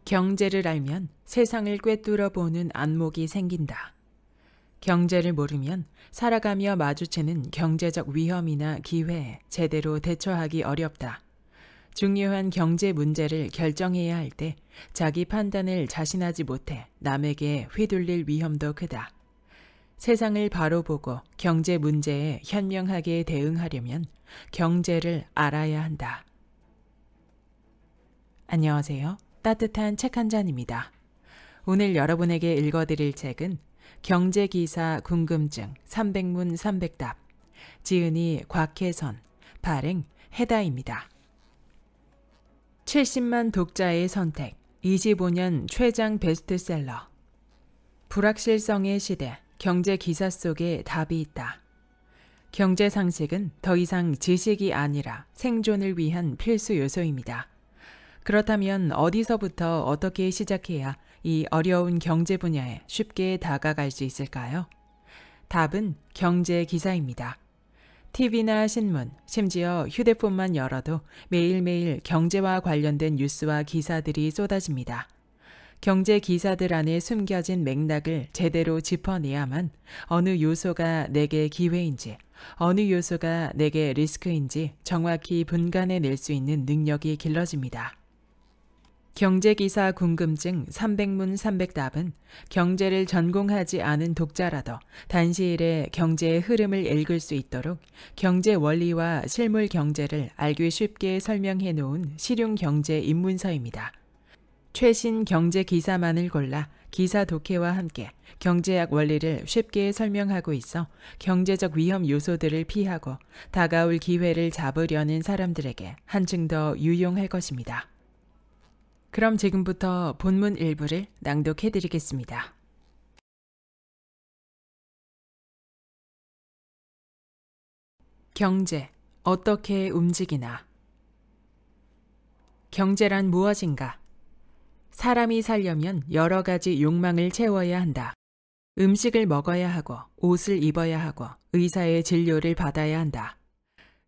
경제를 알면 세상을 꿰뚫어 보는 안목이 생긴다. 경제를 모르면 살아가며 마주치는 경제적 위험이나 기회에 제대로 대처하기 어렵다. 중요한 경제 문제를 결정해야 할 때 자기 판단을 자신하지 못해 남에게 휘둘릴 위험도 크다. 세상을 바로 보고 경제 문제에 현명하게 대응하려면 경제를 알아야 한다. 안녕하세요. 따뜻한 책 한 잔입니다. 오늘 여러분에게 읽어드릴 책은 경제기사 궁금증 300문 300답, 지은이 곽혜선, 발행 해다입니다. 70만 독자의 선택, 25년 최장 베스트셀러. 불확실성의 시대, 경제기사 속에 답이 있다. 경제 상식은 더 이상 지식이 아니라 생존을 위한 필수 요소입니다. 그렇다면 어디서부터 어떻게 시작해야 이 어려운 경제 분야에 쉽게 다가갈 수 있을까요? 답은 경제 기사입니다. TV나 신문, 심지어 휴대폰만 열어도 매일매일 경제와 관련된 뉴스와 기사들이 쏟아집니다. 경제 기사들 안에 숨겨진 맥락을 제대로 짚어내야만 어느 요소가 내게 기회인지, 어느 요소가 내게 리스크인지 정확히 분간해낼 수 있는 능력이 길러집니다. 경제기사 궁금증 300문 300답은 경제를 전공하지 않은 독자라도 단시일에 경제의 흐름을 읽을 수 있도록 경제 원리와 실물 경제를 알기 쉽게 설명해 놓은 실용 경제 입문서입니다. 최신 경제 기사만을 골라 기사 독해와 함께 경제학 원리를 쉽게 설명하고 있어 경제적 위험 요소들을 피하고 다가올 기회를 잡으려는 사람들에게 한층 더 유용할 것입니다. 그럼 지금부터 본문 일부를 낭독해 드리겠습니다. 경제, 어떻게 움직이나? 경제란 무엇인가? 사람이 살려면 여러 가지 욕망을 채워야 한다. 음식을 먹어야 하고, 옷을 입어야 하고, 의사의 진료를 받아야 한다.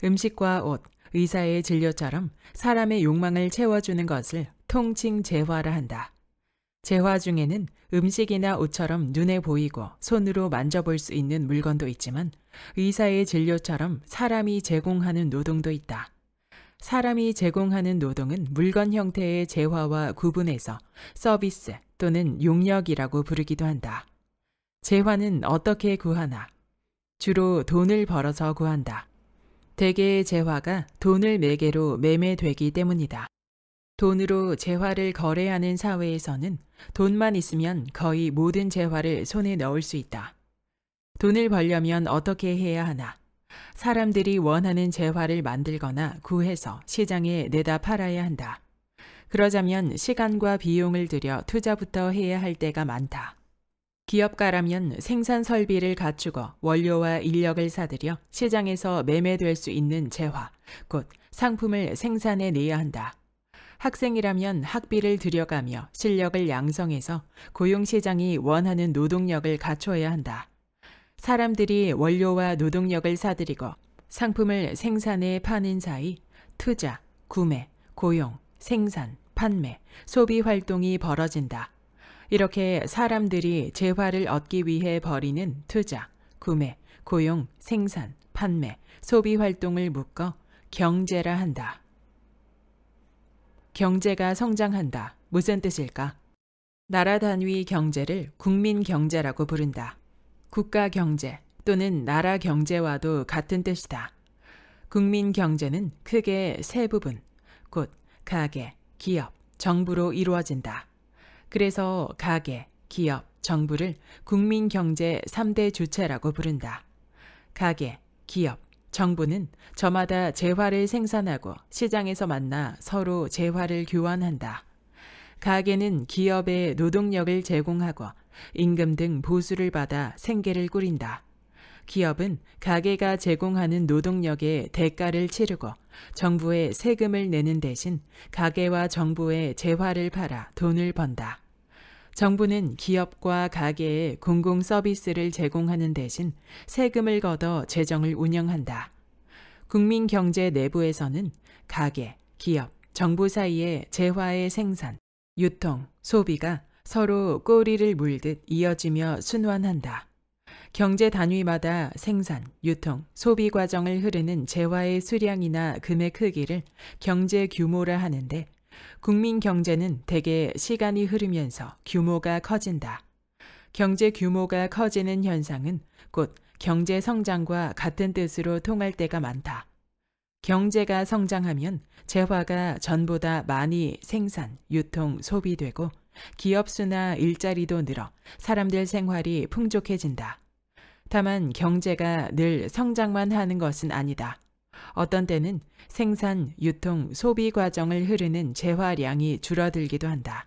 음식과 옷, 의사의 진료처럼 사람의 욕망을 채워주는 것을 통칭 재화라 한다. 재화 중에는 음식이나 옷처럼 눈에 보이고 손으로 만져볼 수 있는 물건도 있지만 의사의 진료처럼 사람이 제공하는 노동도 있다. 사람이 제공하는 노동은 물건 형태의 재화와 구분해서 서비스 또는 용역이라고 부르기도 한다. 재화는 어떻게 구하나? 주로 돈을 벌어서 구한다. 대개의 재화가 돈을 매개로 매매되기 때문이다. 돈으로 재화를 거래하는 사회에서는 돈만 있으면 거의 모든 재화를 손에 넣을 수 있다. 돈을 벌려면 어떻게 해야 하나? 사람들이 원하는 재화를 만들거나 구해서 시장에 내다 팔아야 한다. 그러자면 시간과 비용을 들여 투자부터 해야 할 때가 많다. 기업가라면 생산 설비를 갖추고 원료와 인력을 사들여 시장에서 매매될 수 있는 재화, 곧 상품을 생산해 내야 한다. 학생이라면 학비를 들여가며 실력을 양성해서 고용시장이 원하는 노동력을 갖춰야 한다. 사람들이 원료와 노동력을 사들이고 상품을 생산해 파는 사이 투자, 구매, 고용, 생산, 판매, 소비 활동이 벌어진다. 이렇게 사람들이 재화를 얻기 위해 벌이는 투자, 구매, 고용, 생산, 판매, 소비 활동을 묶어 경제라 한다. 경제가 성장한다. 무슨 뜻일까? 나라 단위 경제를 국민 경제라고 부른다. 국가 경제 또는 나라 경제와도 같은 뜻이다. 국민 경제는 크게 세 부분, 곧 가계, 기업, 정부로 이루어진다. 그래서 가계, 기업, 정부를 국민 경제 3대 주체라고 부른다. 가계, 기업, 정부는 저마다 재화를 생산하고 시장에서 만나 서로 재화를 교환한다. 가계는 기업에 노동력을 제공하고 임금 등 보수를 받아 생계를 꾸린다. 기업은 가계가 제공하는 노동력에 대가를 치르고 정부에 세금을 내는 대신 가계와 정부에 재화를 팔아 돈을 번다. 정부는 기업과 가계에 공공 서비스를 제공하는 대신 세금을 걷어 재정을 운영한다. 국민 경제 내부에서는 가계, 기업, 정부 사이에 재화의 생산, 유통, 소비가 서로 꼬리를 물듯 이어지며 순환한다. 경제 단위마다 생산, 유통, 소비 과정을 흐르는 재화의 수량이나 금의 크기를 경제 규모라 하는데 국민 경제는 대개 시간이 흐르면서 규모가 커진다. 경제 규모가 커지는 현상은 곧 경제 성장과 같은 뜻으로 통할 때가 많다. 경제가 성장하면 재화가 전보다 많이 생산, 유통, 소비되고 기업 수나 일자리도 늘어 사람들 생활이 풍족해진다. 다만 경제가 늘 성장만 하는 것은 아니다. 어떤 때는 생산, 유통, 소비 과정을 흐르는 재화량이 줄어들기도 한다.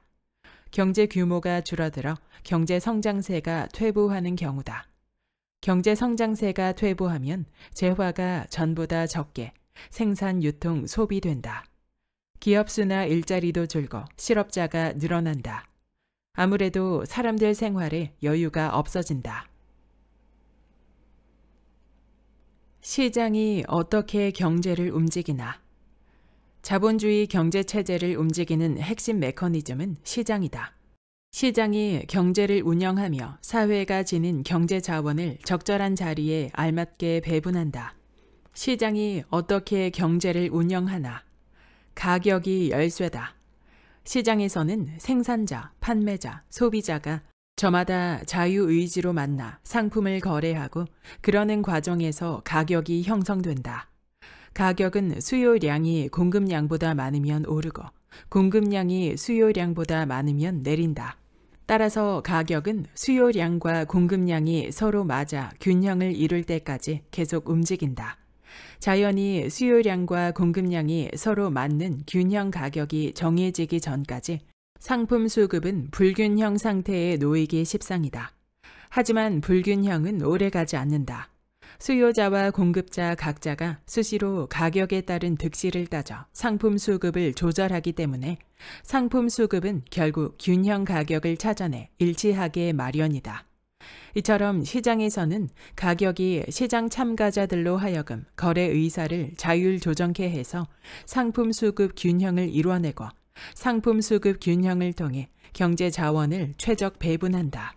경제 규모가 줄어들어 경제 성장세가 퇴보하는 경우다. 경제 성장세가 퇴보하면 재화가 전보다 적게 생산, 유통, 소비된다. 기업 수나 일자리도 줄고 실업자가 늘어난다. 아무래도 사람들 생활에 여유가 없어진다. 시장이 어떻게 경제를 움직이나? 자본주의 경제 체제를 움직이는 핵심 메커니즘은 시장이다. 시장이 경제를 운영하며 사회가 지닌 경제 자원을 적절한 자리에 알맞게 배분한다. 시장이 어떻게 경제를 운영하나? 가격이 열쇠다. 시장에서는 생산자, 판매자, 소비자가 저마다 자유의지로 만나 상품을 거래하고 그러는 과정에서 가격이 형성된다. 가격은 수요량이 공급량보다 많으면 오르고 공급량이 수요량보다 많으면 내린다. 따라서 가격은 수요량과 공급량이 서로 맞아 균형을 이룰 때까지 계속 움직인다. 자연히 수요량과 공급량이 서로 맞는 균형 가격이 정해지기 전까지 상품 수급은 불균형 상태에 놓이기 십상이다. 하지만 불균형은 오래가지 않는다. 수요자와 공급자 각자가 수시로 가격에 따른 득실을 따져 상품 수급을 조절하기 때문에 상품 수급은 결국 균형 가격을 찾아내 일치하게 마련이다. 이처럼 시장에서는 가격이 시장 참가자들로 하여금 거래 의사를 자율 조정케 해서 상품 수급 균형을 이뤄내고 상품 수급 균형을 통해 경제 자원을 최적 배분한다.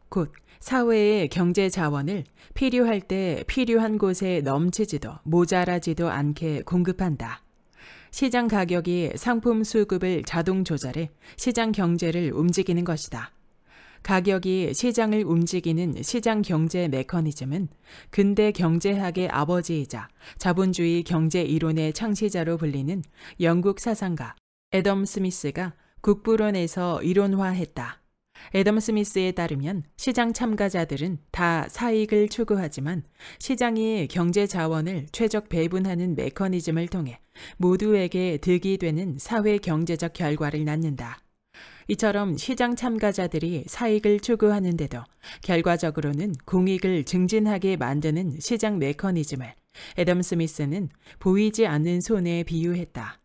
곧 사회의 경제 자원을 필요할 때 필요한 곳에 넘치지도 모자라지도 않게 공급한다. 시장 가격이 상품 수급을 자동 조절해 시장 경제를 움직이는 것이다. 가격이 시장을 움직이는 시장 경제 메커니즘은 근대 경제학의 아버지이자 자본주의 경제 이론의 창시자로 불리는 영국 사상가 애덤 스미스가 국부론에서 이론화했다. 애덤 스미스에 따르면 시장 참가자들은 다 사익을 추구하지만 시장이 경제 자원을 최적 배분하는 메커니즘을 통해 모두에게 득이 되는 사회 경제적 결과를 낳는다. 이처럼 시장 참가자들이 사익을 추구하는데도 결과적으로는 공익을 증진하게 만드는 시장 메커니즘을 애덤 스미스는 보이지 않는 손에 비유했다.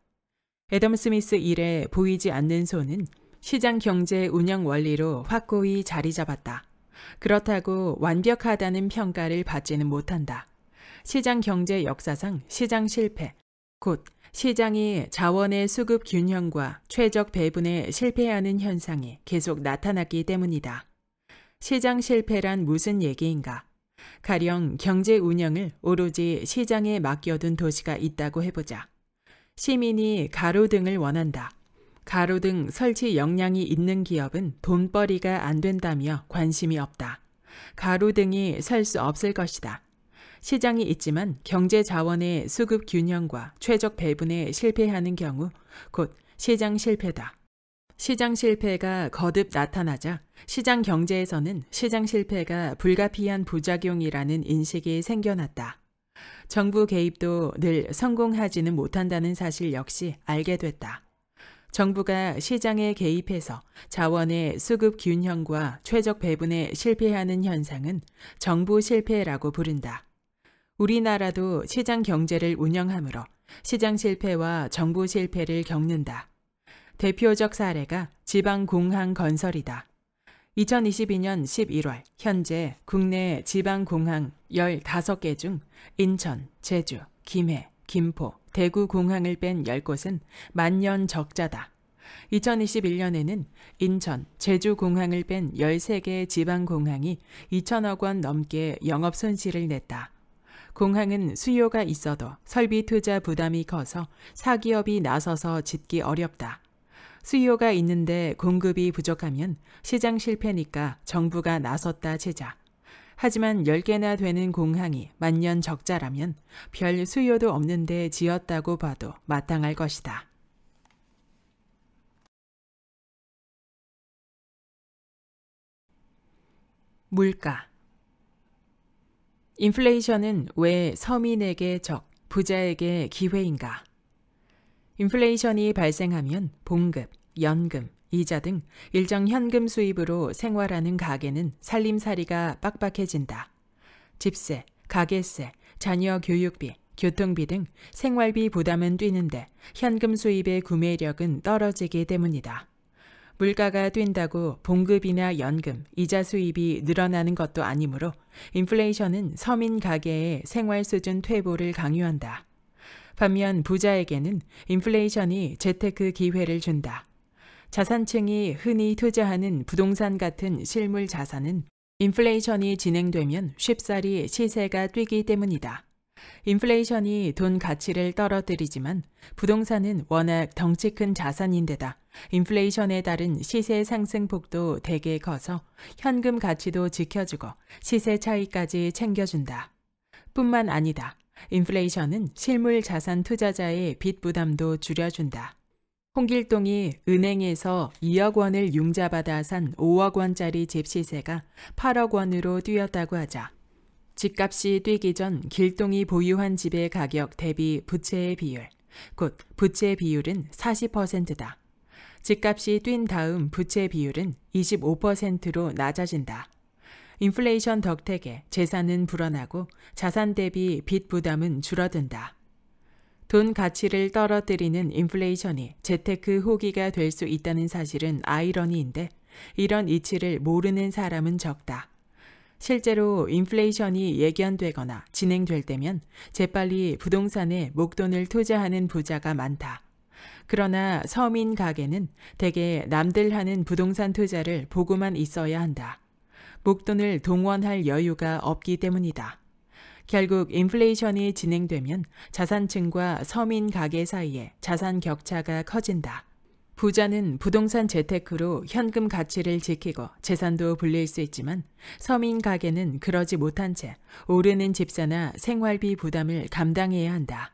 애덤 스미스 일의 보이지 않는 손은 시장 경제 운영 원리로 확고히 자리 잡았다. 그렇다고 완벽하다는 평가를 받지는 못한다. 시장 경제 역사상 시장 실패, 곧 시장이 자원의 수급 균형과 최적 배분에 실패하는 현상이 계속 나타났기 때문이다. 시장 실패란 무슨 얘기인가? 가령 경제 운영을 오로지 시장에 맡겨둔 도시가 있다고 해보자. 시민이 가로등을 원한다. 가로등 설치 역량이 있는 기업은 돈벌이가 안 된다며 관심이 없다. 가로등이 설 수 없을 것이다. 시장이 있지만 경제 자원의 수급 균형과 최적 배분에 실패하는 경우 곧 시장 실패다. 시장 실패가 거듭 나타나자 시장 경제에서는 시장 실패가 불가피한 부작용이라는 인식이 생겨났다. 정부 개입도 늘 성공하지는 못한다는 사실 역시 알게 됐다. 정부가 시장에 개입해서 자원의 수급 균형과 최적 배분에 실패하는 현상은 정부 실패라고 부른다. 우리나라도 시장 경제를 운영하므로 시장 실패와 정부 실패를 겪는다. 대표적 사례가 지방공항 건설이다. 2022년 11월 현재 국내 지방공항 15개 중 인천, 제주, 김해, 김포, 대구 공항을 뺀 10곳은 만년 적자다. 2021년에는 인천, 제주 공항을 뺀 13개 지방 공항이 2천억 원 넘게 영업 손실을 냈다. 공항은 수요가 있어도 설비 투자 부담이 커서 사기업이 나서서 짓기 어렵다. 수요가 있는데 공급이 부족하면 시장 실패니까 정부가 나섰다 치자. 하지만 10개나 되는 공항이 만년 적자라면 별 수요도 없는데 지었다고 봐도 마땅할 것이다. 물가. 인플레이션은 왜 서민에게 적, 부자에게 기회인가? 인플레이션이 발생하면 봉급, 연금, 이자 등 일정 현금 수입으로 생활하는 가계는 살림살이가 빡빡해진다. 집세, 가게세, 자녀 교육비, 교통비 등 생활비 부담은 뛰는데 현금 수입의 구매력은 떨어지기 때문이다. 물가가 뛴다고 봉급이나 연금, 이자 수입이 늘어나는 것도 아니므로 인플레이션은 서민 가계의 생활 수준 퇴보를 강요한다. 반면 부자에게는 인플레이션이 재테크 기회를 준다. 자산층이 흔히 투자하는 부동산 같은 실물 자산은 인플레이션이 진행되면 쉽사리 시세가 뛰기 때문이다. 인플레이션이 돈 가치를 떨어뜨리지만 부동산은 워낙 덩치 큰 자산인데다 인플레이션에 따른 시세 상승폭도 되게 커서 현금 가치도 지켜주고 시세 차이까지 챙겨준다. 뿐만 아니다. 인플레이션은 실물 자산 투자자의 빚 부담도 줄여준다. 홍길동이 은행에서 2억 원을 융자받아 산 5억 원짜리 집 시세가 8억 원으로 뛰었다고 하자. 집값이 뛰기 전 길동이 보유한 집의 가격 대비 부채의 비율, 곧 부채 비율은 40%다. 집값이 뛴 다음 부채 비율은 25%로 낮아진다. 인플레이션 덕택에 재산은 불어나고 자산 대비 빚 부담은 줄어든다. 돈 가치를 떨어뜨리는 인플레이션이 재테크 호기가 될 수 있다는 사실은 아이러니인데 이런 이치를 모르는 사람은 적다. 실제로 인플레이션이 예견되거나 진행될 때면 재빨리 부동산에 목돈을 투자하는 부자가 많다. 그러나 서민 가게는 대개 남들 하는 부동산 투자를 보고만 있어야 한다. 목돈을 동원할 여유가 없기 때문이다. 결국 인플레이션이 진행되면 자산층과 서민 가계 사이에 자산 격차가 커진다. 부자는 부동산 재테크로 현금 가치를 지키고 재산도 불릴 수 있지만 서민 가계는 그러지 못한 채 오르는 집세나 생활비 부담을 감당해야 한다.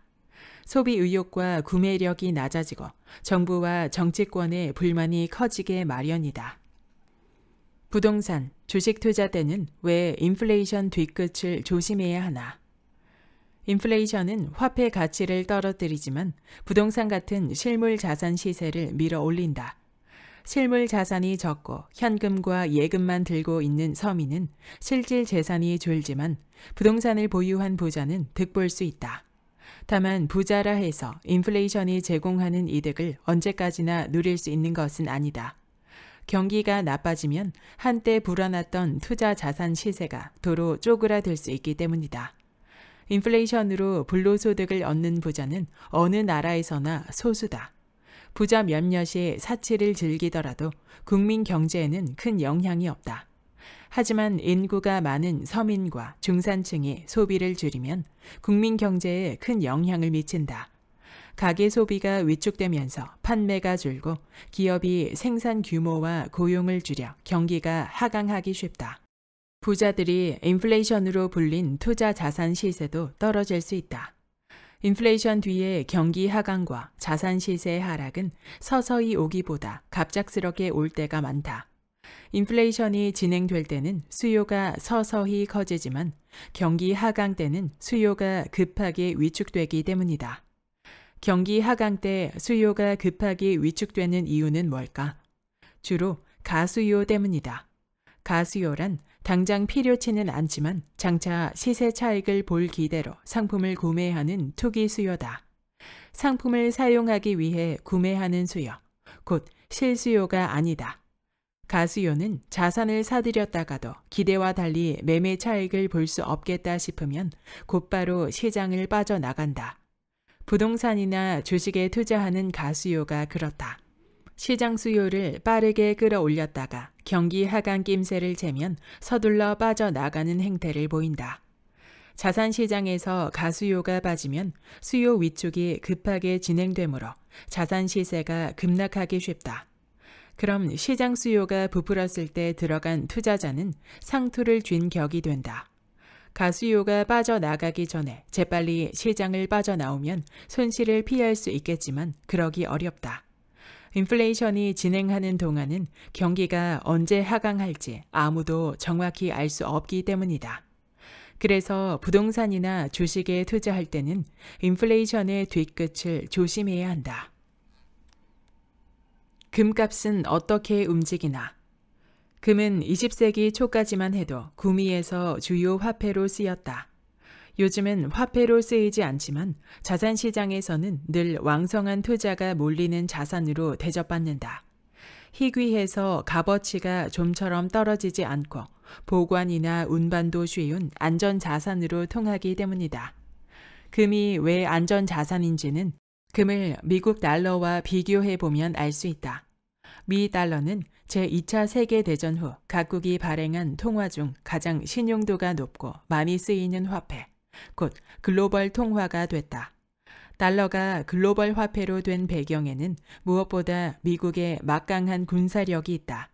소비 의욕과 구매력이 낮아지고 정부와 정치권의 불만이 커지게 마련이다. 부동산, 주식 투자 때는 왜 인플레이션 뒤끝을 조심해야 하나? 인플레이션은 화폐 가치를 떨어뜨리지만 부동산 같은 실물 자산 시세를 밀어 올린다. 실물 자산이 적고 현금과 예금만 들고 있는 서민은 실질 재산이 줄지만 부동산을 보유한 부자는 득볼 수 있다. 다만 부자라 해서 인플레이션이 제공하는 이득을 언제까지나 누릴 수 있는 것은 아니다. 경기가 나빠지면 한때 불어났던 투자 자산 시세가 도로 쪼그라들 수 있기 때문이다. 인플레이션으로 불로소득을 얻는 부자는 어느 나라에서나 소수다. 부자 몇몇이 사치를 즐기더라도 국민 경제에는 큰 영향이 없다. 하지만 인구가 많은 서민과 중산층이 소비를 줄이면 국민 경제에 큰 영향을 미친다. 가계 소비가 위축되면서 판매가 줄고 기업이 생산 규모와 고용을 줄여 경기가 하강하기 쉽다. 부자들이 인플레이션으로 불린 투자 자산 시세도 떨어질 수 있다. 인플레이션 뒤에 경기 하강과 자산 시세 하락은 서서히 오기보다 갑작스럽게 올 때가 많다. 인플레이션이 진행될 때는 수요가 서서히 커지지만 경기 하강 때는 수요가 급하게 위축되기 때문이다. 경기 하강 때 수요가 급하게 위축되는 이유는 뭘까? 주로 가수요 때문이다. 가수요란 당장 필요치는 않지만 장차 시세 차익을 볼 기대로 상품을 구매하는 투기 수요다. 상품을 사용하기 위해 구매하는 수요, 곧 실수요가 아니다. 가수요는 자산을 사들였다가도 기대와 달리 매매 차익을 볼 수 없겠다 싶으면 곧바로 시장을 빠져나간다. 부동산이나 주식에 투자하는 가수요가 그렇다. 시장 수요를 빠르게 끌어올렸다가 경기 하강 낌새를 재면 서둘러 빠져나가는 행태를 보인다. 자산 시장에서 가수요가 빠지면 수요 위축이 급하게 진행되므로 자산 시세가 급락하기 쉽다. 그럼 시장 수요가 부풀었을 때 들어간 투자자는 상투를 쥔 격이 된다. 가수요가 빠져나가기 전에 재빨리 시장을 빠져나오면 손실을 피할 수 있겠지만 그러기 어렵다. 인플레이션이 진행하는 동안은 경기가 언제 하강할지 아무도 정확히 알 수 없기 때문이다. 그래서 부동산이나 주식에 투자할 때는 인플레이션의 뒤끝을 조심해야 한다. 금값은 어떻게 움직이나? 금은 20세기 초까지만 해도 구미에서 주요 화폐로 쓰였다. 요즘은 화폐로 쓰이지 않지만 자산시장에서는 늘 왕성한 투자가 몰리는 자산으로 대접받는다. 희귀해서 값어치가 좀처럼 떨어지지 않고 보관이나 운반도 쉬운 안전자산으로 통하기 때문이다. 금이 왜 안전자산인지는 금을 미국 달러와 비교해보면 알 수 있다. 미 달러는 제2차 세계대전 후 각국이 발행한 통화 중 가장 신용도가 높고 많이 쓰이는 화폐, 곧 글로벌 통화가 됐다. 달러가 글로벌 화폐로 된 배경에는 무엇보다 미국의 막강한 군사력이 있다.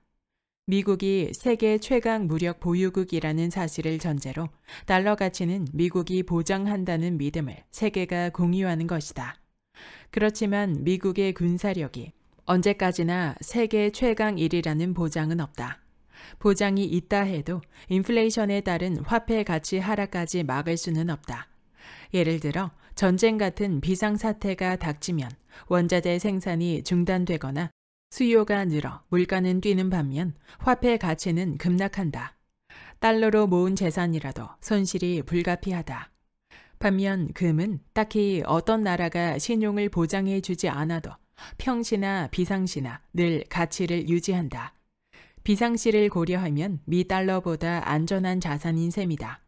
미국이 세계 최강 무력 보유국이라는 사실을 전제로 달러 가치는 미국이 보장한다는 믿음을 세계가 공유하는 것이다. 그렇지만 미국의 군사력이 언제까지나 세계 최강 1위라는 보장은 없다. 보장이 있다 해도 인플레이션에 따른 화폐 가치 하락까지 막을 수는 없다. 예를 들어 전쟁 같은 비상사태가 닥치면 원자재 생산이 중단되거나 수요가 늘어 물가는 뛰는 반면 화폐 가치는 급락한다. 달러로 모은 재산이라도 손실이 불가피하다. 반면 금은 딱히 어떤 나라가 신용을 보장해 주지 않아도 평시나 비상시나 늘 가치를 유지한다. 비상시를 고려하면 미 달러보다 안전한 자산인 셈이다.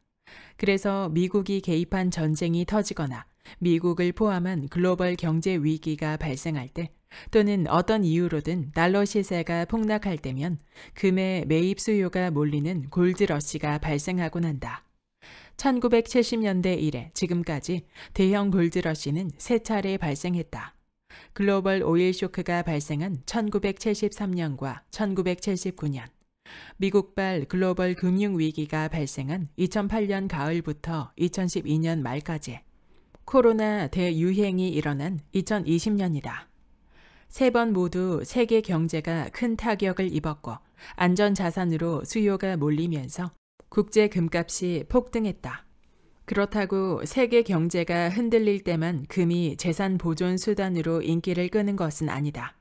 그래서 미국이 개입한 전쟁이 터지거나 미국을 포함한 글로벌 경제 위기가 발생할 때 또는 어떤 이유로든 달러 시세가 폭락할 때면 금의 매입 수요가 몰리는 골드러시가 발생하곤 한다. 1970년대 이래 지금까지 대형 골드러시는 3차례 발생했다. 글로벌 오일 쇼크가 발생한 1973년과 1979년, 미국발 글로벌 금융위기가 발생한 2008년 가을부터 2012년 말까지, 코로나 대유행이 일어난 2020년이다. 3번 모두 세계 경제가 큰 타격을 입었고 안전자산으로 수요가 몰리면서 국제 금값이 폭등했다. 그렇다고 세계 경제가 흔들릴 때만 금이 재산 보존 수단으로 인기를 끄는 것은 아니다.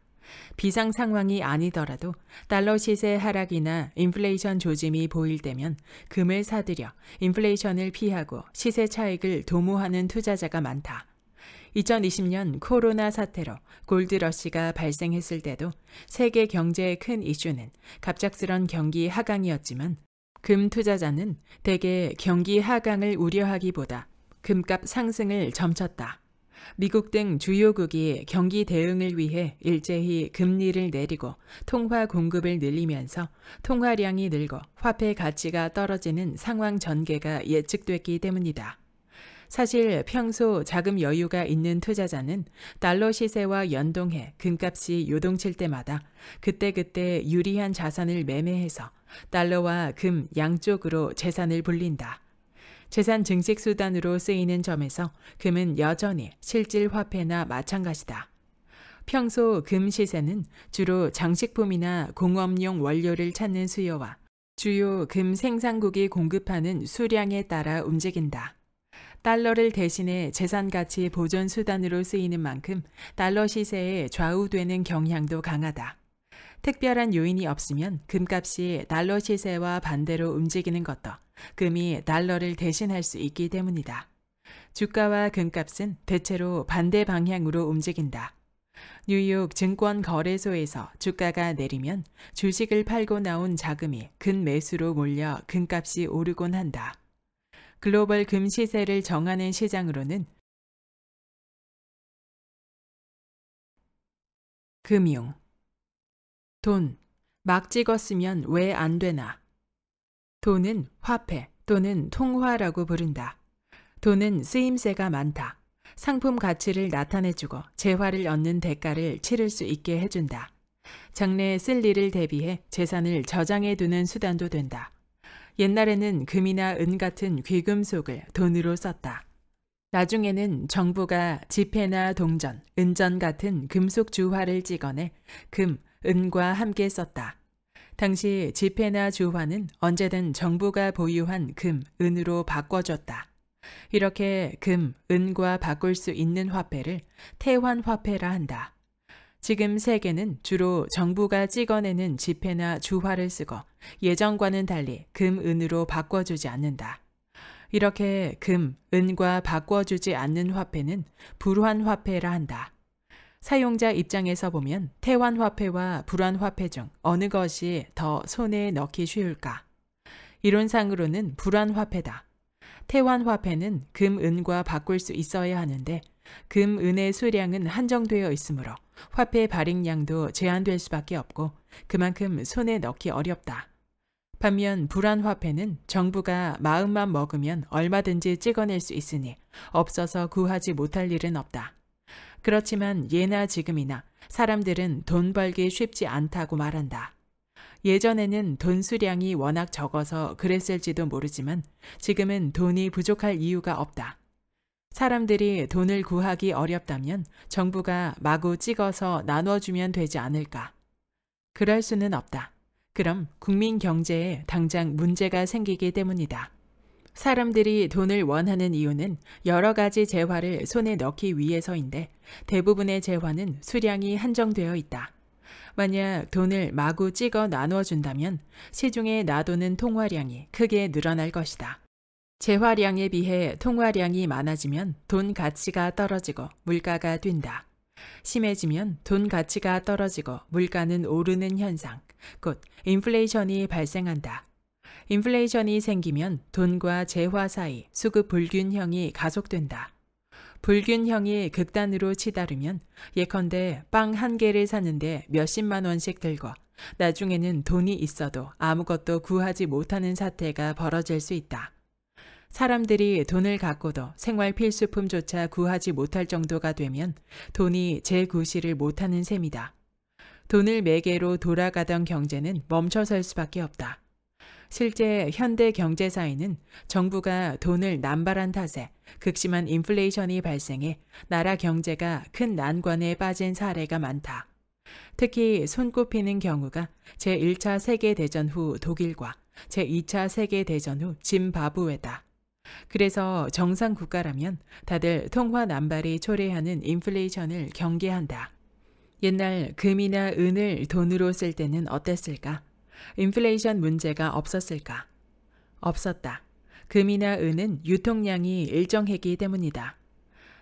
비상 상황이 아니더라도 달러 시세 하락이나 인플레이션 조짐이 보일 때면 금을 사들여 인플레이션을 피하고 시세 차익을 도모하는 투자자가 많다. 2020년 코로나 사태로 골드러시가 발생했을 때도 세계 경제의 큰 이슈는 갑작스런 경기 하강이었지만 금 투자자는 대개 경기 하강을 우려하기보다 금값 상승을 점쳤다. 미국 등 주요국이 경기 대응을 위해 일제히 금리를 내리고 통화 공급을 늘리면서 통화량이 늘고 화폐 가치가 떨어지는 상황 전개가 예측됐기 때문이다. 사실 평소 자금 여유가 있는 투자자는 달러 시세와 연동해 금값이 요동칠 때마다 그때그때 유리한 자산을 매매해서 달러와 금 양쪽으로 재산을 불린다. 재산 증식 수단으로 쓰이는 점에서 금은 여전히 실질 화폐나 마찬가지다. 평소 금 시세는 주로 장식품이나 공업용 원료를 찾는 수요와 주요 금 생산국이 공급하는 수량에 따라 움직인다. 달러를 대신해 재산 가치 보존 수단으로 쓰이는 만큼 달러 시세에 좌우되는 경향도 강하다. 특별한 요인이 없으면 금값이 달러 시세와 반대로 움직이는 것도 금이 달러를 대신할 수 있기 때문이다. 주가와 금값은 대체로 반대 방향으로 움직인다. 뉴욕 증권거래소에서 주가가 내리면 주식을 팔고 나온 자금이 근매수로 몰려 금값이 오르곤 한다. 글로벌 금 시세를 정하는 시장으로는 금융, 돈. 막 찍었으면 왜 안 되나? 돈은 화폐 또는 통화라고 부른다. 돈은 쓰임새가 많다. 상품 가치를 나타내주고 재화를 얻는 대가를 치를 수 있게 해준다. 장래에 쓸 일을 대비해 재산을 저장해 두는 수단도 된다. 옛날에는 금이나 은 같은 귀금속을 돈으로 썼다. 나중에는 정부가 지폐나 동전, 은전 같은 금속 주화를 찍어내 금, 은과 함께 썼다. 당시 지폐나 주화는 언제든 정부가 보유한 금, 은으로 바꿔줬다. 이렇게 금, 은과 바꿀 수 있는 화폐를 태환화폐라 한다. 지금 세계는 주로 정부가 찍어내는 지폐나 주화를 쓰고 예전과는 달리 금, 은으로 바꿔주지 않는다. 이렇게 금, 은과 바꿔주지 않는 화폐는 불환화폐라 한다. 사용자 입장에서 보면 태환화폐와 불환화폐 중 어느 것이 더 손에 넣기 쉬울까? 이론상으로는 불환화폐다. 태환화폐는 금, 은과 바꿀 수 있어야 하는데 금, 은의 수량은 한정되어 있으므로 화폐 발행량도 제한될 수밖에 없고 그만큼 손에 넣기 어렵다. 반면 불환화폐는 정부가 마음만 먹으면 얼마든지 찍어낼 수 있으니 없어서 구하지 못할 일은 없다. 그렇지만 예나 지금이나 사람들은 돈 벌기 쉽지 않다고 말한다. 예전에는 돈 수량이 워낙 적어서 그랬을지도 모르지만 지금은 돈이 부족할 이유가 없다. 사람들이 돈을 구하기 어렵다면 정부가 마구 찍어서 나눠주면 되지 않을까? 그럴 수는 없다. 그럼 국민 경제에 당장 문제가 생기기 때문이다. 사람들이 돈을 원하는 이유는 여러 가지 재화를 손에 넣기 위해서인데 대부분의 재화는 수량이 한정되어 있다. 만약 돈을 마구 찍어 나눠준다면 시중에 놔두는 통화량이 크게 늘어날 것이다. 재화량에 비해 통화량이 많아지면 돈 가치가 떨어지고 물가가 뛴다. 심해지면 돈 가치가 떨어지고 물가는 오르는 현상, 곧 인플레이션이 발생한다. 인플레이션이 생기면 돈과 재화 사이 수급 불균형이 가속된다. 불균형이 극단으로 치달으면 예컨대 빵 한 개를 사는데 몇십만 원씩 들고 나중에는 돈이 있어도 아무것도 구하지 못하는 사태가 벌어질 수 있다. 사람들이 돈을 갖고도 생활 필수품조차 구하지 못할 정도가 되면 돈이 재구시를 못하는 셈이다. 돈을 매개로 돌아가던 경제는 멈춰설 수밖에 없다. 실제 현대 경제사에는 정부가 돈을 남발한 탓에 극심한 인플레이션이 발생해 나라 경제가 큰 난관에 빠진 사례가 많다. 특히 손꼽히는 경우가 제1차 세계대전 후 독일과 제2차 세계대전 후 짐바브웨다. 그래서 정상 국가라면 다들 통화 남발이 초래하는 인플레이션을 경계한다. 옛날 금이나 은을 돈으로 쓸 때는 어땠을까? 인플레이션 문제가 없었을까? 없었다. 금이나 은은 유통량이 일정했기 때문이다.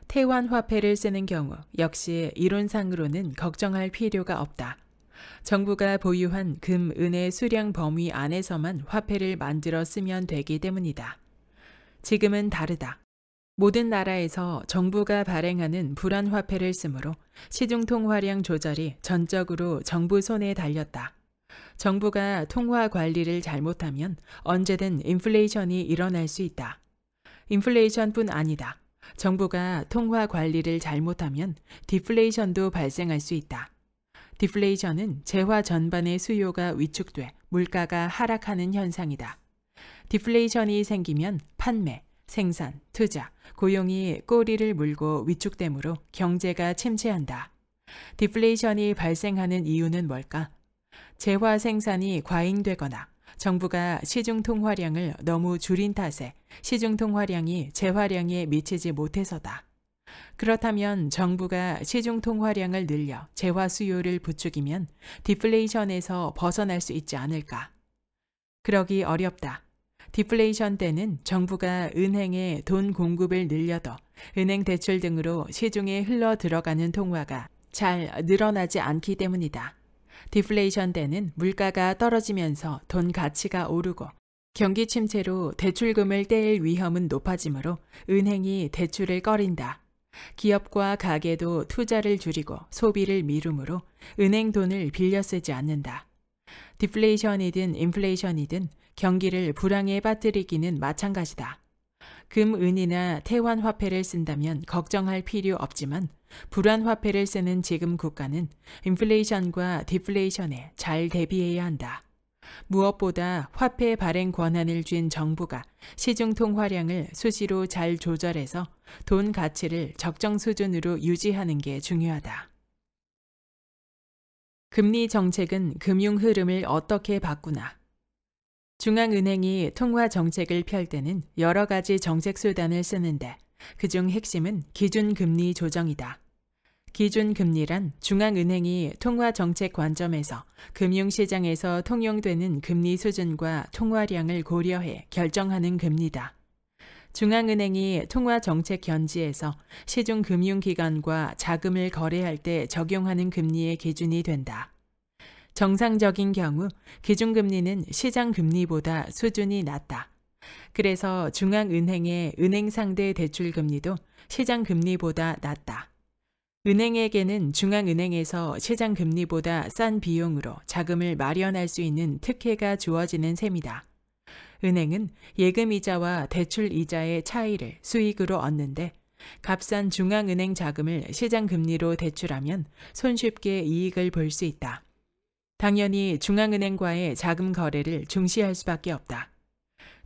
태환화폐를 쓰는 경우 역시 이론상으로는 걱정할 필요가 없다. 정부가 보유한 금, 은의 수량 범위 안에서만 화폐를 만들어 쓰면 되기 때문이다. 지금은 다르다. 모든 나라에서 정부가 발행하는 불환화폐를 쓰므로 시중통화량 조절이 전적으로 정부 손에 달렸다. 정부가 통화 관리를 잘못하면 언제든 인플레이션이 일어날 수 있다. 인플레이션뿐 아니다. 정부가 통화 관리를 잘못하면 디플레이션도 발생할 수 있다. 디플레이션은 재화 전반의 수요가 위축돼 물가가 하락하는 현상이다. 디플레이션이 생기면 판매, 생산, 투자, 고용이 꼬리를 물고 위축되므로 경제가 침체한다. 디플레이션이 발생하는 이유는 뭘까? 재화 생산이 과잉되거나 정부가 시중 통화량을 너무 줄인 탓에 시중 통화량이 재화량에 미치지 못해서다. 그렇다면 정부가 시중 통화량을 늘려 재화 수요를 부추기면 디플레이션에서 벗어날 수 있지 않을까? 그러기 어렵다. 디플레이션 때는 정부가 은행에 돈 공급을 늘려도 은행 대출 등으로 시중에 흘러 들어가는 통화가 잘 늘어나지 않기 때문이다. 디플레이션 때는 물가가 떨어지면서 돈 가치가 오르고 경기 침체로 대출금을 떼일 위험은 높아지므로 은행이 대출을 꺼린다. 기업과 가게도 투자를 줄이고 소비를 미루므로 은행 돈을 빌려 쓰지 않는다. 디플레이션이든 인플레이션이든 경기를 불황에 빠뜨리기는 마찬가지다. 금, 은이나 태환 화폐를 쓴다면 걱정할 필요 없지만 불안 화폐를 쓰는 지금 국가는 인플레이션과 디플레이션에 잘 대비해야 한다. 무엇보다 화폐 발행 권한을 쥔 정부가 시중 통화량을 수시로 잘 조절해서 돈 가치를 적정 수준으로 유지하는 게 중요하다. 금리 정책은 금융 흐름을 어떻게 바꾸나? 중앙은행이 통화 정책을 펼 때는 여러 가지 정책 수단을 쓰는데 그중 핵심은 기준금리 조정이다. 기준금리란 중앙은행이 통화정책 관점에서 금융시장에서 통용되는 금리 수준과 통화량을 고려해 결정하는 금리다. 중앙은행이 통화정책 견지에서 시중금융기관과 자금을 거래할 때 적용하는 금리의 기준이 된다. 정상적인 경우 기준금리는 시장금리보다 수준이 낮다. 그래서 중앙은행의 은행상대 대출금리도 시장금리보다 낮다. 은행에게는 중앙은행에서 시장금리보다 싼 비용으로 자금을 마련할 수 있는 특혜가 주어지는 셈이다. 은행은 예금이자와 대출이자의 차이를 수익으로 얻는데 값싼 중앙은행 자금을 시장금리로 대출하면 손쉽게 이익을 볼 수 있다. 당연히 중앙은행과의 자금 거래를 중시할 수밖에 없다.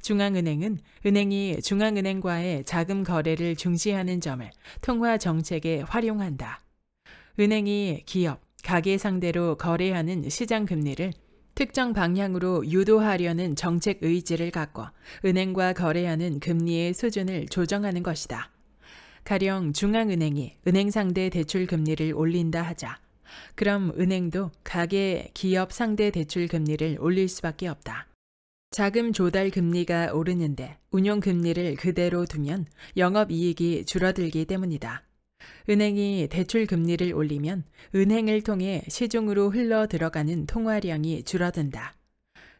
중앙은행은 은행이 중앙은행과의 자금 거래를 중시하는 점을 통화 정책에 활용한다. 은행이 기업, 가계 상대로 거래하는 시장 금리를 특정 방향으로 유도하려는 정책 의지를 갖고 은행과 거래하는 금리의 수준을 조정하는 것이다. 가령 중앙은행이 은행 상대 대출 금리를 올린다 하자. 그럼 은행도 가계, 기업 상대 대출 금리를 올릴 수밖에 없다. 자금 조달 금리가 오르는데 운용 금리를 그대로 두면 영업이익이 줄어들기 때문이다. 은행이 대출 금리를 올리면 은행을 통해 시중으로 흘러 들어가는 통화량이 줄어든다.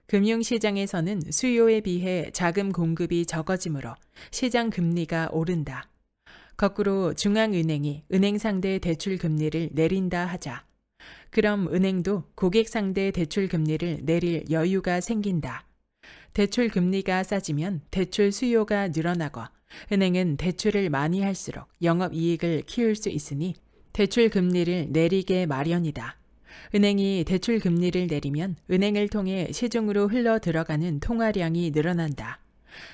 금융시장에서는 수요에 비해 자금 공급이 적어지므로 시장 금리가 오른다. 거꾸로 중앙은행이 은행 상대 대출 금리를 내린다 하자. 그럼 은행도 고객 상대 대출 금리를 내릴 여유가 생긴다. 대출 금리가 싸지면 대출 수요가 늘어나고 은행은 대출을 많이 할수록 영업이익을 키울 수 있으니 대출 금리를 내리게 마련이다. 은행이 대출 금리를 내리면 은행을 통해 시중으로 흘러 들어가는 통화량이 늘어난다.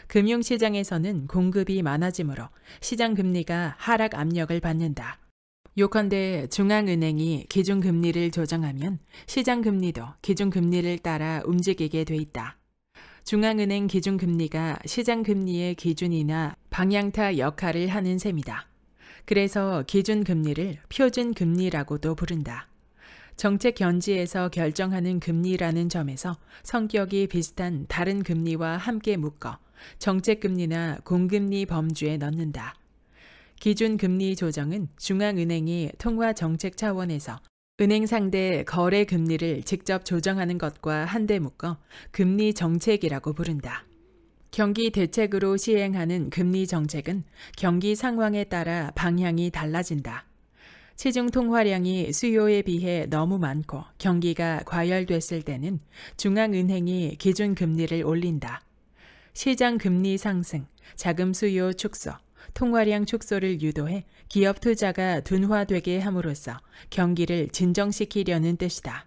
금융시장에서는 공급이 많아지므로 시장금리가 하락 압력을 받는다. 요컨대 중앙은행이 기준금리를 조정하면 시장금리도 기준금리를 따라 움직이게 돼 있다. 중앙은행 기준금리가 시장금리의 기준이나 방향타 역할을 하는 셈이다. 그래서 기준금리를 표준금리라고도 부른다. 정책 견지에서 결정하는 금리라는 점에서 성격이 비슷한 다른 금리와 함께 묶어 정책금리나 공금리 범주에 넣는다. 기준금리 조정은 중앙은행이 통화정책 차원에서 은행 상대 거래 금리를 직접 조정하는 것과 한데 묶어 금리 정책이라고 부른다. 경기 대책으로 시행하는 금리 정책은 경기 상황에 따라 방향이 달라진다. 시중 통화량이 수요에 비해 너무 많고 경기가 과열됐을 때는 중앙은행이 기준금리를 올린다. 시장 금리 상승, 자금 수요 축소, 통화량 축소를 유도해 기업 투자가 둔화되게 함으로써 경기를 진정시키려는 뜻이다.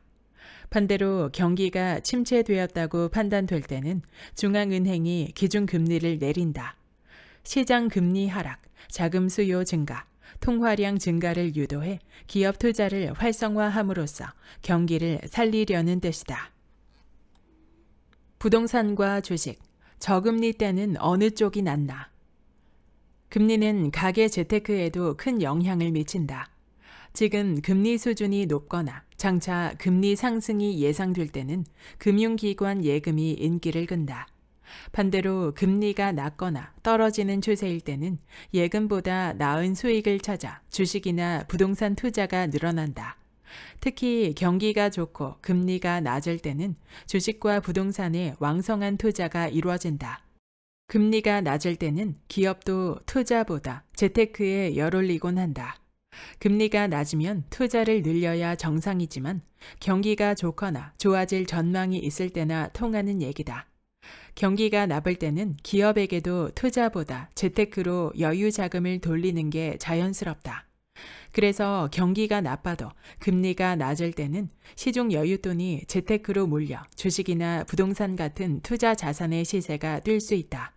반대로 경기가 침체되었다고 판단될 때는 중앙은행이 기준금리를 내린다. 시장 금리 하락, 자금 수요 증가, 통화량 증가를 유도해 기업 투자를 활성화함으로써 경기를 살리려는 뜻이다. 부동산과 주식, 저금리 때는 어느 쪽이 낫나? 금리는 가계 재테크에도 큰 영향을 미친다. 지금 금리 수준이 높거나 장차 금리 상승이 예상될 때는 금융기관 예금이 인기를 끈다. 반대로 금리가 낮거나 떨어지는 추세일 때는 예금보다 나은 수익을 찾아 주식이나 부동산 투자가 늘어난다. 특히 경기가 좋고 금리가 낮을 때는 주식과 부동산에 왕성한 투자가 이루어진다. 금리가 낮을 때는 기업도 투자보다 재테크에 열올리곤 한다. 금리가 낮으면 투자를 늘려야 정상이지만 경기가 좋거나 좋아질 전망이 있을 때나 통하는 얘기다. 경기가 나쁠 때는 기업에게도 투자보다 재테크로 여유 자금을 돌리는 게 자연스럽다. 그래서 경기가 나빠도 금리가 낮을 때는 시중 여윳돈이 재테크로 몰려 주식이나 부동산 같은 투자 자산의 시세가 뛸 수 있다.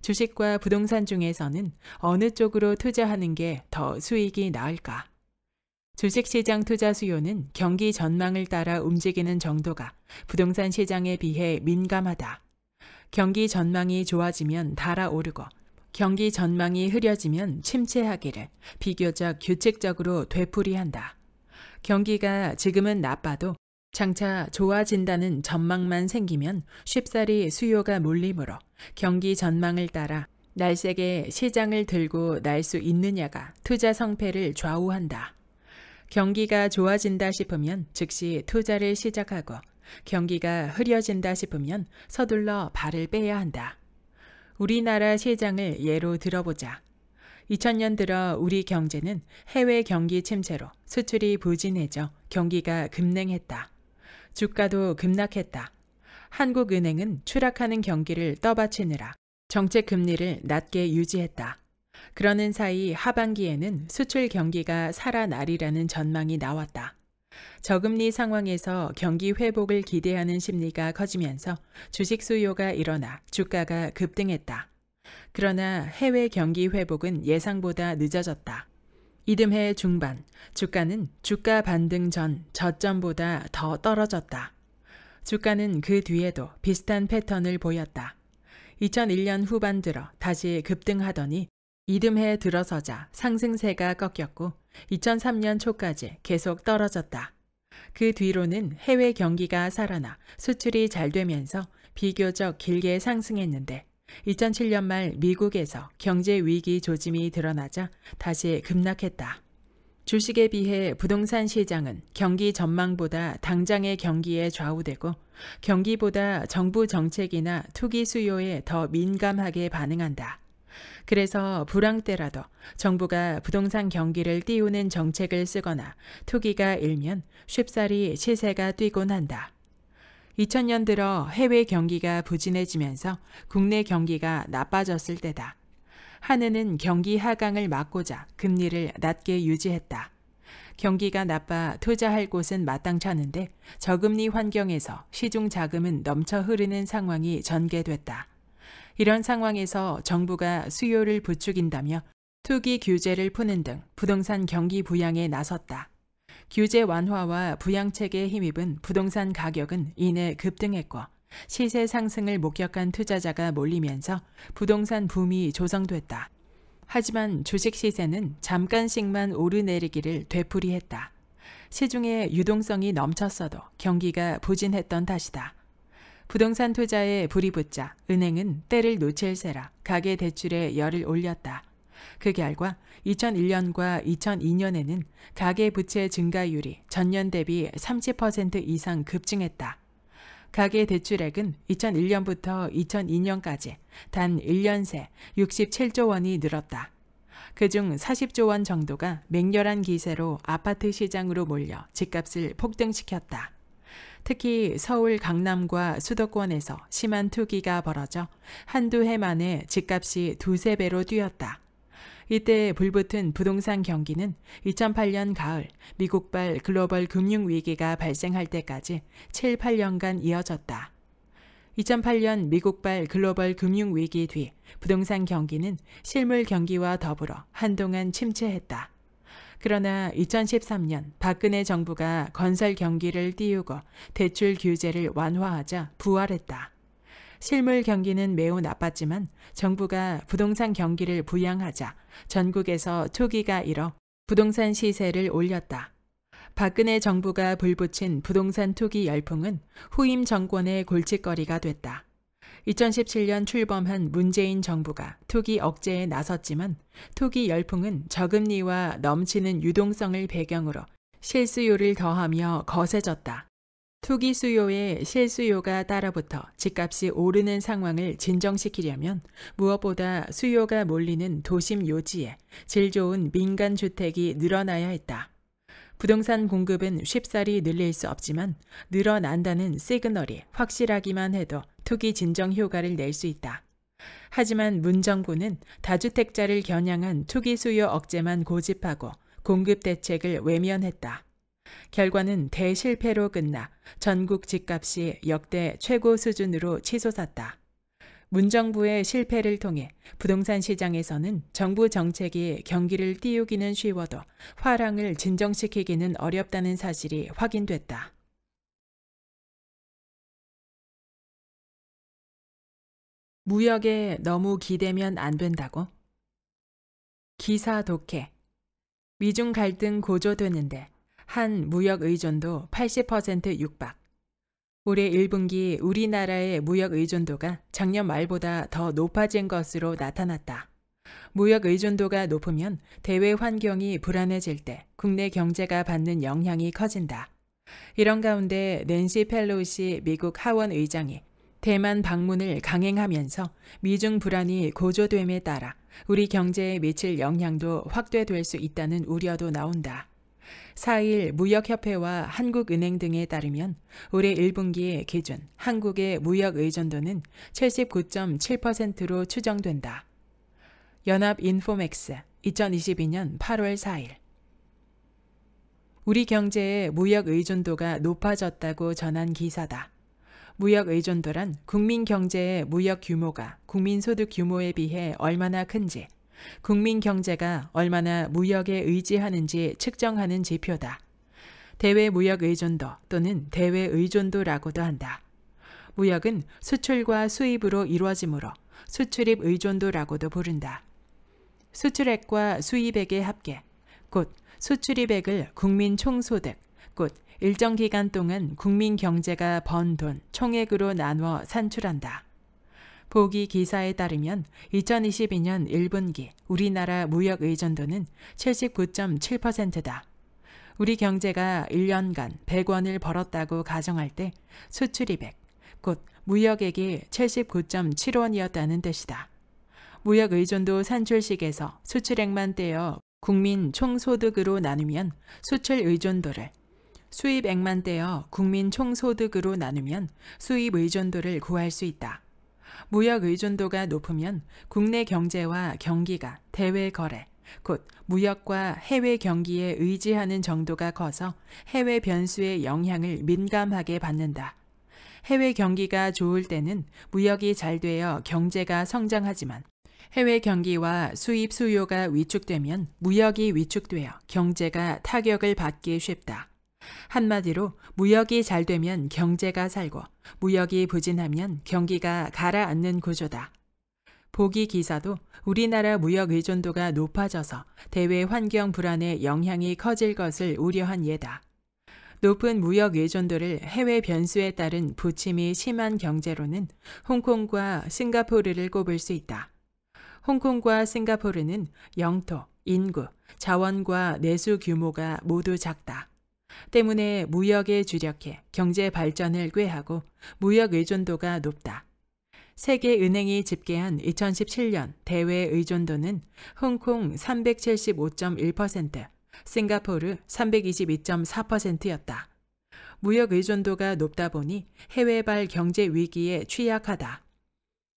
주식과 부동산 중에서는 어느 쪽으로 투자하는 게 더 수익이 나을까? 주식시장 투자 수요는 경기 전망을 따라 움직이는 정도가 부동산 시장에 비해 민감하다. 경기 전망이 좋아지면 달아오르고 경기 전망이 흐려지면 침체하기를 비교적 규칙적으로 되풀이한다. 경기가 지금은 나빠도 장차 좋아진다는 전망만 생기면 쉽사리 수요가 몰리므로 경기 전망을 따라 날쌔게 시장을 들고 날 수 있느냐가 투자 성패를 좌우한다. 경기가 좋아진다 싶으면 즉시 투자를 시작하고 경기가 흐려진다 싶으면 서둘러 발을 빼야 한다. 우리나라 시장을 예로 들어보자. 2000년 들어 우리 경제는 해외 경기 침체로 수출이 부진해져 경기가 급냉했다. 주가도 급락했다. 한국은행은 추락하는 경기를 떠받치느라 정책 금리를 낮게 유지했다. 그러는 사이 하반기에는 수출 경기가 살아나리라는 전망이 나왔다. 저금리 상황에서 경기 회복을 기대하는 심리가 커지면서 주식 수요가 일어나 주가가 급등했다. 그러나 해외 경기 회복은 예상보다 늦어졌다. 이듬해 중반, 주가는 주가 반등 전 저점보다 더 떨어졌다. 주가는 그 뒤에도 비슷한 패턴을 보였다. 2001년 후반 들어 다시 급등하더니 이듬해 들어서자 상승세가 꺾였고 2003년 초까지 계속 떨어졌다. 그 뒤로는 해외 경기가 살아나 수출이 잘 되면서 비교적 길게 상승했는데 2007년 말 미국에서 경제 위기 조짐이 드러나자 다시 급락했다. 주식에 비해 부동산 시장은 경기 전망보다 당장의 경기에 좌우되고 경기보다 정부 정책이나 투기 수요에 더 민감하게 반응한다. 그래서 불황 때라도 정부가 부동산 경기를 띄우는 정책을 쓰거나 투기가 일면 쉽사리 시세가 뛰곤 한다. 2000년 들어 해외 경기가 부진해지면서 국내 경기가 나빠졌을 때다. 한은은 경기 하강을 막고자 금리를 낮게 유지했다. 경기가 나빠 투자할 곳은 마땅찮은데 저금리 환경에서 시중 자금은 넘쳐 흐르는 상황이 전개됐다. 이런 상황에서 정부가 수요를 부추긴다며 투기 규제를 푸는 등 부동산 경기 부양에 나섰다. 규제 완화와 부양책에 힘입은 부동산 가격은 이내 급등했고 시세 상승을 목격한 투자자가 몰리면서 부동산 붐이 조성됐다. 하지만 주식 시세는 잠깐씩만 오르내리기를 되풀이했다. 시중에 유동성이 넘쳤어도 경기가 부진했던 탓이다. 부동산 투자에 불이 붙자 은행은 때를 놓칠세라 가계대출에 열을 올렸다. 그 결과 2001년과 2002년에는 가계부채 증가율이 전년 대비 30% 이상 급증했다. 가계대출액은 2001년부터 2002년까지 단 1년 새 67조 원이 늘었다. 그중 40조 원 정도가 맹렬한 기세로 아파트 시장으로 몰려 집값을 폭등시켰다. 특히 서울 강남과 수도권에서 심한 투기가 벌어져 한두 해 만에 집값이 두세 배로 뛰었다. 이때 불붙은 부동산 경기는 2008년 가을 미국발 글로벌 금융위기가 발생할 때까지 7, 8년간 이어졌다. 2008년 미국발 글로벌 금융위기 뒤 부동산 경기는 실물 경기와 더불어 한동안 침체했다. 그러나 2013년 박근혜 정부가 건설 경기를 띄우고 대출 규제를 완화하자 부활했다. 실물 경기는 매우 나빴지만 정부가 부동산 경기를 부양하자 전국에서 투기가 일어 부동산 시세를 올렸다. 박근혜 정부가 불붙인 부동산 투기 열풍은 후임 정권의 골칫거리가 됐다. 2017년 출범한 문재인 정부가 투기 억제에 나섰지만 투기 열풍은 저금리와 넘치는 유동성을 배경으로 실수요를 더하며 거세졌다. 투기 수요에 실수요가 따라붙어 집값이 오르는 상황을 진정시키려면 무엇보다 수요가 몰리는 도심 요지에 질 좋은 민간 주택이 늘어나야 했다. 부동산 공급은 쉽사리 늘릴 수 없지만 늘어난다는 시그널이 확실하기만 해도 투기 진정 효과를 낼 수 있다. 하지만 문 정부는 다주택자를 겨냥한 투기 수요 억제만 고집하고 공급 대책을 외면했다. 결과는 대실패로 끝나 전국 집값이 역대 최고 수준으로 치솟았다. 문정부의 실패를 통해 부동산 시장에서는 정부 정책이 경기를 띄우기는 쉬워도 화랑을 진정시키기는 어렵다는 사실이 확인됐다. 무역에 너무 기대면 안 된다고? 기사 독해. 미중 갈등 고조되는데 한 무역 의존도 80% 육박. 올해 1분기 우리나라의 무역 의존도가 작년 말보다 더 높아진 것으로 나타났다. 무역 의존도가 높으면 대외 환경이 불안해질 때 국내 경제가 받는 영향이 커진다. 이런 가운데 낸시 펠로시 미국 하원 의장이 대만 방문을 강행하면서 미중 불안이 고조됨에 따라 우리 경제에 미칠 영향도 확대될 수 있다는 우려도 나온다. 4일 무역협회와 한국은행 등에 따르면 올해 1분기 기준 한국의 무역 의존도는 79.7%로 추정된다. 연합인포맥스 2022년 8월 4일. 우리 경제의 무역 의존도가 높아졌다고 전한 기사다. 무역 의존도란 국민 경제의 무역 규모가 국민 소득 규모에 비해 얼마나 큰지, 국민 경제가 얼마나 무역에 의지하는지 측정하는 지표다. 대외 무역 의존도 또는 대외 의존도라고도 한다. 무역은 수출과 수입으로 이루어지므로 수출입 의존도라고도 부른다. 수출액과 수입액의 합계, 곧 수출입액을 국민 총소득, 곧 일정 기간 동안 국민 경제가 번 돈 총액으로 나누어 산출한다. 보기 기사에 따르면 2022년 1분기 우리나라 무역 의존도는 79.7%다. 우리 경제가 1년간 100원을 벌었다고 가정할 때 수출입액, 곧 무역액이 79.7원이었다는 뜻이다. 무역 의존도 산출식에서 수출액만 떼어 국민 총소득으로 나누면 수출 의존도를, 수입액만 떼어 국민 총소득으로 나누면 수입 의존도를 구할 수 있다. 무역 의존도가 높으면 국내 경제와 경기가 대외 거래, 곧 무역과 해외 경기에 의지하는 정도가 커서 해외 변수의 영향을 민감하게 받는다. 해외 경기가 좋을 때는 무역이 잘 되어 경제가 성장하지만 해외 경기와 수입 수요가 위축되면 무역이 위축되어 경제가 타격을 받기 쉽다. 한마디로 무역이 잘 되면 경제가 살고 무역이 부진하면 경기가 가라앉는 구조다. 보기 기사도 우리나라 무역 의존도가 높아져서 대외 환경 불안에 영향이 커질 것을 우려한 예다. 높은 무역 의존도를 해외 변수에 따른 부침이 심한 경제로는 홍콩과 싱가포르를 꼽을 수 있다. 홍콩과 싱가포르는 영토, 인구, 자원과 내수 규모가 모두 작다. 때문에 무역에 주력해 경제 발전을 꾀하고 무역 의존도가 높다. 세계은행이 집계한 2017년 대외 의존도는 홍콩 375.1%, 싱가포르 322.4%였다. 무역 의존도가 높다 보니 해외발 경제 위기에 취약하다.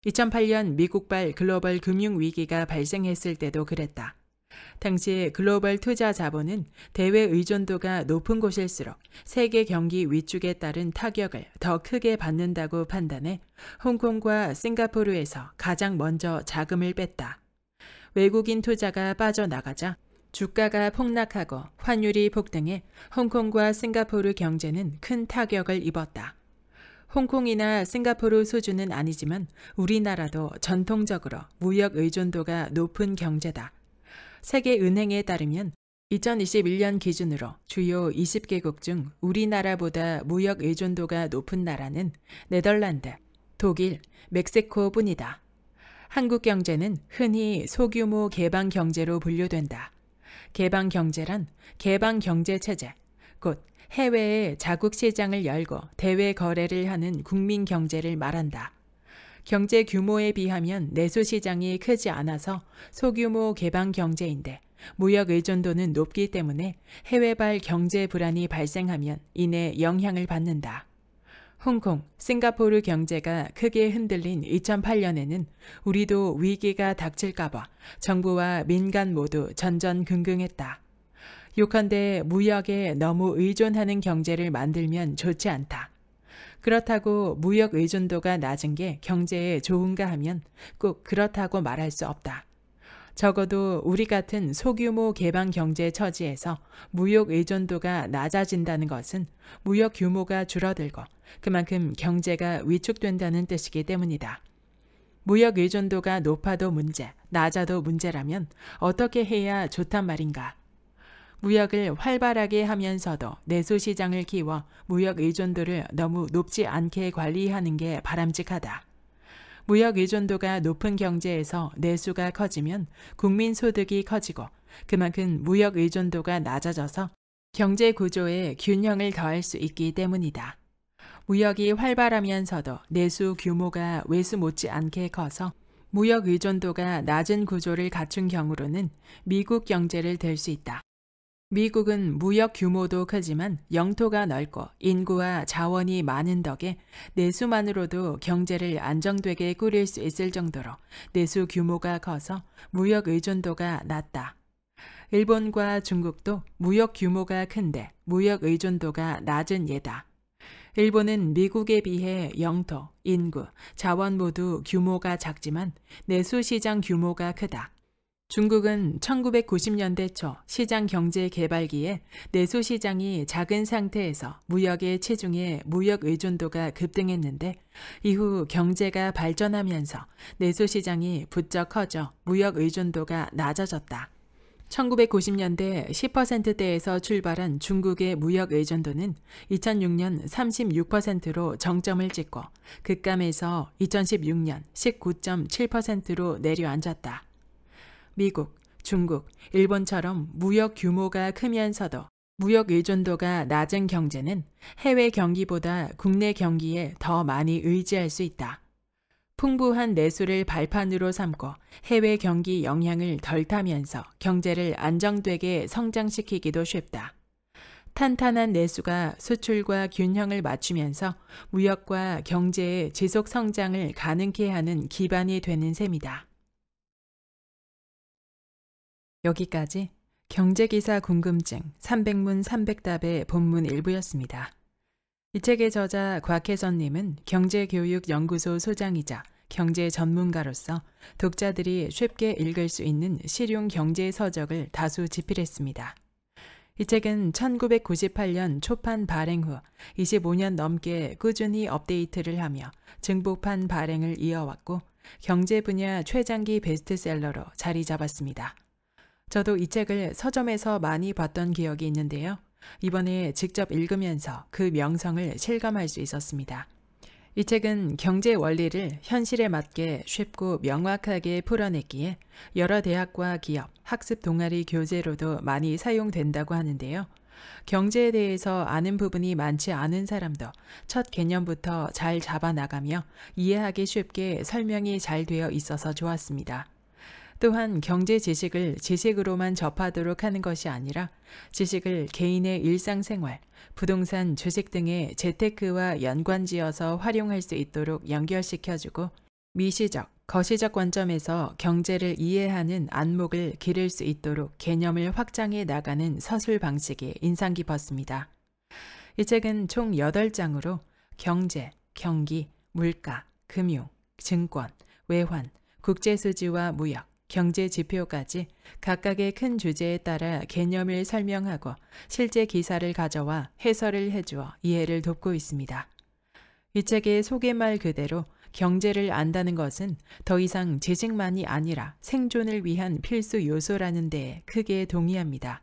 2008년 미국발 글로벌 금융 위기가 발생했을 때도 그랬다. 당시 글로벌 투자 자본은 대외 의존도가 높은 곳일수록 세계 경기 위축에 따른 타격을 더 크게 받는다고 판단해 홍콩과 싱가포르에서 가장 먼저 자금을 뺐다. 외국인 투자가 빠져나가자 주가가 폭락하고 환율이 폭등해 홍콩과 싱가포르 경제는 큰 타격을 입었다. 홍콩이나 싱가포르 수준은 아니지만 우리나라도 전통적으로 무역 의존도가 높은 경제다. 세계은행에 따르면 2021년 기준으로 주요 20개국 중 우리나라보다 무역 의존도가 높은 나라는 네덜란드, 독일, 멕시코뿐이다. 한국 경제는 흔히 소규모 개방 경제로 분류된다. 개방 경제란 개방 경제 체제, 곧 해외에 자국 시장을 열고 대외 거래를 하는 국민 경제를 말한다. 경제 규모에 비하면 내수 시장이 크지 않아서 소규모 개방 경제인데 무역 의존도는 높기 때문에 해외발 경제 불안이 발생하면 이내 영향을 받는다. 홍콩, 싱가포르 경제가 크게 흔들린 2008년에는 우리도 위기가 닥칠까봐 정부와 민간 모두 전전긍긍했다. 요컨대 무역에 너무 의존하는 경제를 만들면 좋지 않다. 그렇다고 무역 의존도가 낮은 게 경제에 좋은가 하면 꼭 그렇다고 말할 수 없다. 적어도 우리 같은 소규모 개방 경제 처지에서 무역 의존도가 낮아진다는 것은 무역 규모가 줄어들고 그만큼 경제가 위축된다는 뜻이기 때문이다. 무역 의존도가 높아도 문제, 낮아도 문제라면 어떻게 해야 좋단 말인가? 무역을 활발하게 하면서도 내수 시장을 키워 무역 의존도를 너무 높지 않게 관리하는 게 바람직하다. 무역 의존도가 높은 경제에서 내수가 커지면 국민 소득이 커지고 그만큼 무역 의존도가 낮아져서 경제 구조에 균형을 더할 수 있기 때문이다. 무역이 활발하면서도 내수 규모가 외수 못지않게 커서 무역 의존도가 낮은 구조를 갖춘 경우로는 미국 경제를 들 수 있다. 미국은 무역 규모도 크지만 영토가 넓고 인구와 자원이 많은 덕에 내수만으로도 경제를 안정되게 꾸릴 수 있을 정도로 내수 규모가 커서 무역 의존도가 낮다. 일본과 중국도 무역 규모가 큰데 무역 의존도가 낮은 예다. 일본은 미국에 비해 영토, 인구, 자원 모두 규모가 작지만 내수 시장 규모가 크다. 중국은 1990년대 초 시장 경제 개발기에 내수 시장이 작은 상태에서 무역에 치중해 무역 의존도가 급등했는데 이후 경제가 발전하면서 내수 시장이 부쩍 커져 무역 의존도가 낮아졌다. 1990년대 10%대에서 출발한 중국의 무역 의존도는 2006년 36%로 정점을 찍고 급감해서 2016년 19.7%로 내려앉았다. 미국, 중국, 일본처럼 무역 규모가 크면서도 무역 의존도가 낮은 경제는 해외 경기보다 국내 경기에 더 많이 의지할 수 있다. 풍부한 내수를 발판으로 삼고 해외 경기 영향을 덜 타면서 경제를 안정되게 성장시키기도 쉽다. 탄탄한 내수가 수출과 균형을 맞추면서 무역과 경제의 지속 성장을 가능케 하는 기반이 되는 셈이다. 여기까지 경제기사 궁금증 300문 300답의 본문 일부였습니다. 이 책의 저자 곽혜선님은 경제교육연구소 소장이자 경제 전문가로서 독자들이 쉽게 읽을 수 있는 실용 경제 서적을 다수 집필했습니다. 이 책은 1998년 초판 발행 후 25년 넘게 꾸준히 업데이트를 하며 증복판 발행을 이어왔고 경제 분야 최장기 베스트셀러로 자리 잡았습니다. 저도 이 책을 서점에서 많이 봤던 기억이 있는데요. 이번에 직접 읽으면서 그 명성을 실감할 수 있었습니다. 이 책은 경제 원리를 현실에 맞게 쉽고 명확하게 풀어냈기에 여러 대학과 기업, 학습 동아리 교재로도 많이 사용된다고 하는데요. 경제에 대해서 아는 부분이 많지 않은 사람도 첫 개념부터 잘 잡아나가며 이해하기 쉽게 설명이 잘 되어 있어서 좋았습니다. 또한 경제 지식을 지식으로만 접하도록 하는 것이 아니라 지식을 개인의 일상생활, 부동산, 주식 등의 재테크와 연관지어서 활용할 수 있도록 연결시켜주고 미시적, 거시적 관점에서 경제를 이해하는 안목을 기를 수 있도록 개념을 확장해 나가는 서술 방식이 인상 깊었습니다. 이 책은 총 8장으로 경제, 경기, 물가, 금융, 증권, 외환, 국제수지와 무역, 경제 지표까지 각각의 큰 주제에 따라 개념을 설명하고 실제 기사를 가져와 해설을 해주어 이해를 돕고 있습니다. 이 책의 소개말 그대로 경제를 안다는 것은 더 이상 지식만이 아니라 생존을 위한 필수 요소라는 데에 크게 동의합니다.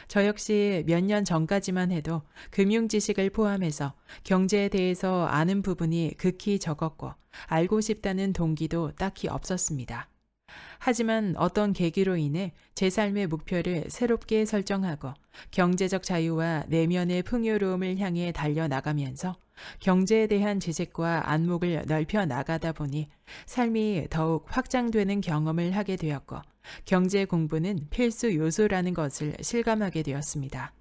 저 역시 몇 년 전까지만 해도 금융 지식을 포함해서 경제에 대해서 아는 부분이 극히 적었고 알고 싶다는 동기도 딱히 없었습니다. 하지만 어떤 계기로 인해 제 삶의 목표를 새롭게 설정하고 경제적 자유와 내면의 풍요로움을 향해 달려나가면서 경제에 대한 지식과 안목을 넓혀 나가다 보니 삶이 더욱 확장되는 경험을 하게 되었고 경제 공부는 필수 요소라는 것을 실감하게 되었습니다.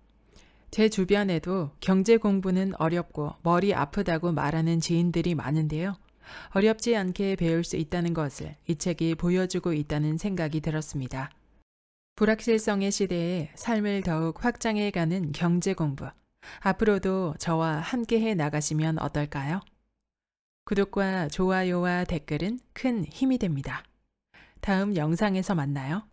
제 주변에도 경제 공부는 어렵고 머리 아프다고 말하는 지인들이 많은데요. 어렵지 않게 배울 수 있다는 것을 이 책이 보여주고 있다는 생각이 들었습니다. 불확실성의 시대에 삶을 더욱 확장해가는 경제 공부. 앞으로도 저와 함께 해 나가시면 어떨까요? 구독과 좋아요와 댓글은 큰 힘이 됩니다. 다음 영상에서 만나요.